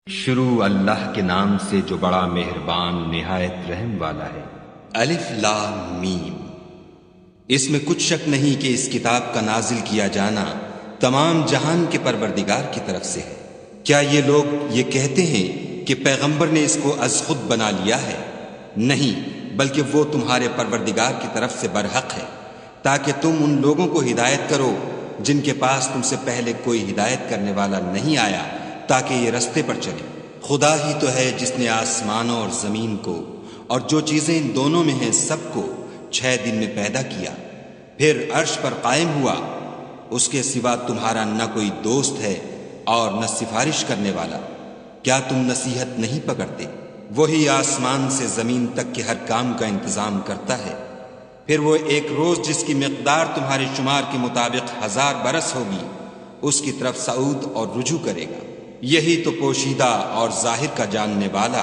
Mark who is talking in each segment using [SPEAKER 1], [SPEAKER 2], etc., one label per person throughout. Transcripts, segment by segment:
[SPEAKER 1] شروع اللہ کے نام سے جو بڑا مہربان نہایت رحم والا ہے۔
[SPEAKER 2] الف لام میم۔ اس میں کچھ شک نہیں کہ اس کتاب کا نازل کیا جانا تمام جہان کے پروردگار کی طرف سے ہے۔ کیا یہ لوگ یہ کہتے ہیں کہ پیغمبر نے اس کو از خود بنا لیا ہے؟ نہیں، بلکہ وہ تمہارے پروردگار کی طرف سے برحق ہے، تاکہ تم ان لوگوں کو ہدایت کرو جن کے پاس تم سے پہلے کوئی ہدایت کرنے والا نہیں آیا، تاکہ یہ رستے پر چلے۔ خدا ہی تو ہے جس نے آسمانوں اور زمین کو اور جو چیزیں ان دونوں میں ہیں سب کو 6 دن میں پیدا کیا، پھر عرش پر قائم ہوا۔ اس کے سوا تمہارا نہ کوئی دوست ہے اور نہ سفارش کرنے والا۔ کیا تم نصیحت نہیں پکڑتے؟ وہی آسمان سے زمین تک کے ہر کام کا انتظام کرتا ہے، پھر وہ ایک روز جس کی مقدار تمہارے شمار کے مطابق 1000 برس ہوگی، اس کی طرف صعود اور رجوع کرے گا۔ یہی تو پوشیدہ اور ظاہر کا جاننے والا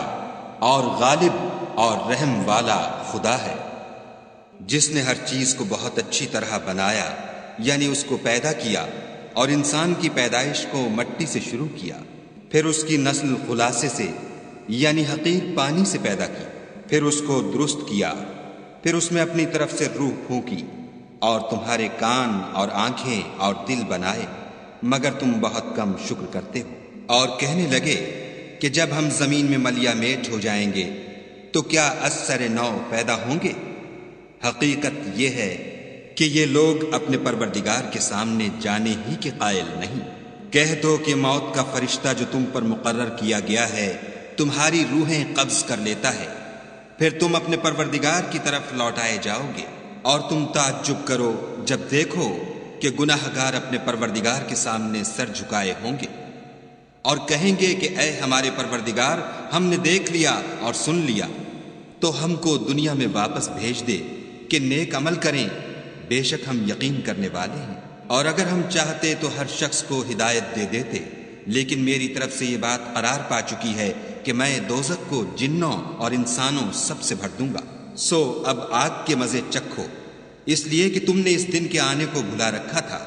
[SPEAKER 2] اور غالب اور رحم والا خدا ہے، جس نے ہر چیز کو بہت اچھی طرح بنایا، یعنی اس کو پیدا کیا، اور انسان کی پیدائش کو مٹی سے شروع کیا، پھر اس کی نسل خلاصے سے یعنی حقیر پانی سے پیدا کی، پھر اس کو درست کیا، پھر اس میں اپنی طرف سے روح پھونکی، اور تمہارے کان اور آنکھیں اور دل بنائے، مگر تم بہت کم شکر کرتے ہو۔ اور کہنے لگے کہ جب ہم زمین میں ملیا میٹ ہو جائیں گے تو کیا از سر نو پیدا ہوں گے؟ حقیقت یہ ہے کہ یہ لوگ اپنے پروردگار کے سامنے جانے ہی کے قائل نہیں۔ کہہ دو کہ موت کا فرشتہ جو تم پر مقرر کیا گیا ہے تمہاری روحیں قبض کر لیتا ہے، پھر تم اپنے پروردگار کی طرف لوٹائے جاؤ گے، اور تم تعجب کرو جب دیکھو کہ گناہ گار اپنے پروردگار کے سامنے سر جھکائے ہوں گے، اور کہیں گے کہ اے ہمارے پروردگار، ہم نے دیکھ لیا اور سن لیا، تو ہم کو دنیا میں واپس بھیج دے کہ نیک عمل کریں، بے شک ہم یقین کرنے والے ہیں۔ اور اگر ہم چاہتے تو ہر شخص کو ہدایت دے دیتے، لیکن میری طرف سے یہ بات قرار پا چکی ہے کہ میں دوزخ کو جنوں اور انسانوں سب سے بھر دوں گا۔ سو اب آگ کے مزے چکھو، اس لیے کہ تم نے اس دن کے آنے کو بھلا رکھا تھا۔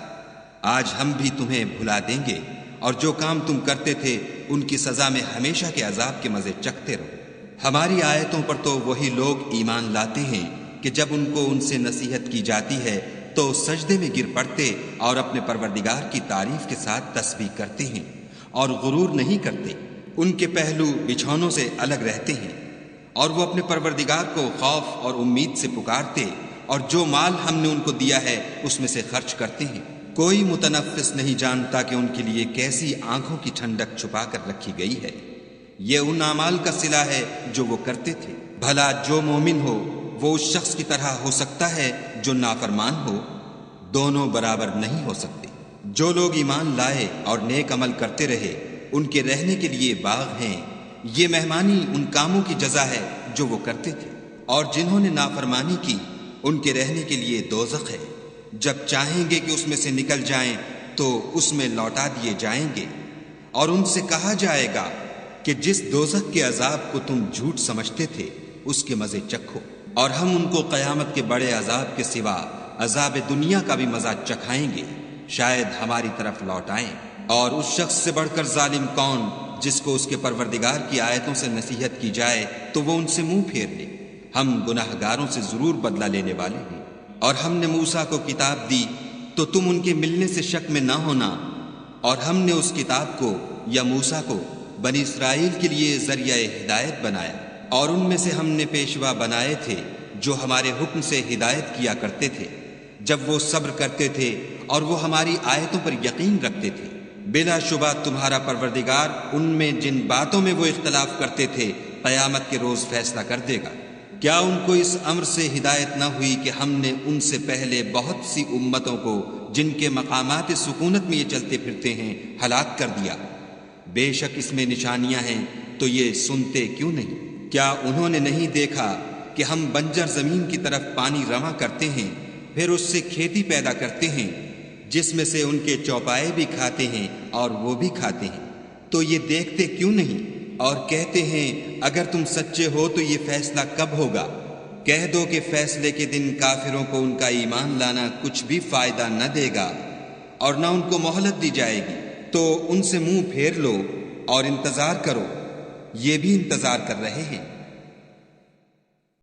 [SPEAKER 2] آج ہم بھی تمہیں بھلا دیں گے، اور جو کام تم کرتے تھے ان کی سزا میں ہمیشہ کے عذاب کے مزے چکھتے رہو۔ ہماری آیتوں پر تو وہی لوگ ایمان لاتے ہیں کہ جب ان کو ان سے نصیحت کی جاتی ہے تو سجدے میں گر پڑتے اور اپنے پروردگار کی تعریف کے ساتھ تسبیح کرتے ہیں اور غرور نہیں کرتے۔ ان کے پہلو بچھونوں سے الگ رہتے ہیں، اور وہ اپنے پروردگار کو خوف اور امید سے پکارتے، اور جو مال ہم نے ان کو دیا ہے اس میں سے خرچ کرتے ہیں۔ کوئی متنفس نہیں جانتا کہ ان کے لیے کیسی آنکھوں کی ٹھنڈک چھپا کر رکھی گئی ہے۔ یہ ان اعمال کا صلہ ہے جو وہ کرتے تھے۔ بھلا جو مومن ہو وہ اس شخص کی طرح ہو سکتا ہے جو نافرمان ہو؟ دونوں برابر نہیں ہو سکتے۔ جو لوگ ایمان لائے اور نیک عمل کرتے رہے ان کے رہنے کے لیے باغ ہیں، یہ مہمانی ان کاموں کی جزا ہے جو وہ کرتے تھے، اور جنہوں نے نافرمانی کی ان کے رہنے کے لیے دوزخ ہے، جب چاہیں گے کہ اس میں سے نکل جائیں تو اس میں لوٹا دیے جائیں گے، اور ان سے کہا جائے گا کہ جس دوزخ کے عذاب کو تم جھوٹ سمجھتے تھے اس کے مزے چکھو، اور ہم ان کو قیامت کے بڑے عذاب کے سوا عذاب دنیا کا بھی مزہ چکھائیں گے، شاید ہماری طرف لوٹ آئیں۔ اور اس شخص سے بڑھ کر ظالم کون جس کو اس کے پروردگار کی آیتوں سے نصیحت کی جائے تو وہ ان سے منہ پھیر لے۔ ہم گناہ گاروں سے ضرور بدلہ لینے والے ہیں۔ اور ہم نے موسیٰ کو کتاب دی تو تم ان کے ملنے سے شک میں نہ ہونا، اور ہم نے اس کتاب کو یا موسیٰ کو بنی اسرائیل کے لیے ذریعہ ہدایت بنایا، اور ان میں سے ہم نے پیشوا بنائے تھے جو ہمارے حکم سے ہدایت کیا کرتے تھے، جب وہ صبر کرتے تھے اور وہ ہماری آیتوں پر یقین رکھتے تھے۔ بلا شبہ تمہارا پروردگار ان میں جن باتوں میں وہ اختلاف کرتے تھے قیامت کے روز فیصلہ کر دے گا۔ کیا ان کو اس امر سے ہدایت نہ ہوئی کہ ہم نے ان سے پہلے بہت سی امتوں کو جن کے مقامات سکونت میں یہ چلتے پھرتے ہیں ہلاک کر دیا؟ بے شک اس میں نشانیاں ہیں تو یہ سنتے کیوں نہیں؟ کیا انہوں نے نہیں دیکھا کہ ہم بنجر زمین کی طرف پانی رواں کرتے ہیں، پھر اس سے کھیتی پیدا کرتے ہیں جس میں سے ان کے چوپائے بھی کھاتے ہیں اور وہ بھی کھاتے ہیں، تو یہ دیکھتے کیوں نہیں؟ اور کہتے ہیں اگر تم سچے ہو تو یہ فیصلہ کب ہوگا؟ کہہ دو کہ فیصلے کے دن کافروں کو ان کا ایمان لانا کچھ بھی فائدہ نہ دے گا، اور نہ ان کو مہلت دی جائے گی، تو ان سے منہ پھیر لو اور انتظار کرو، یہ بھی انتظار کر رہے ہیں۔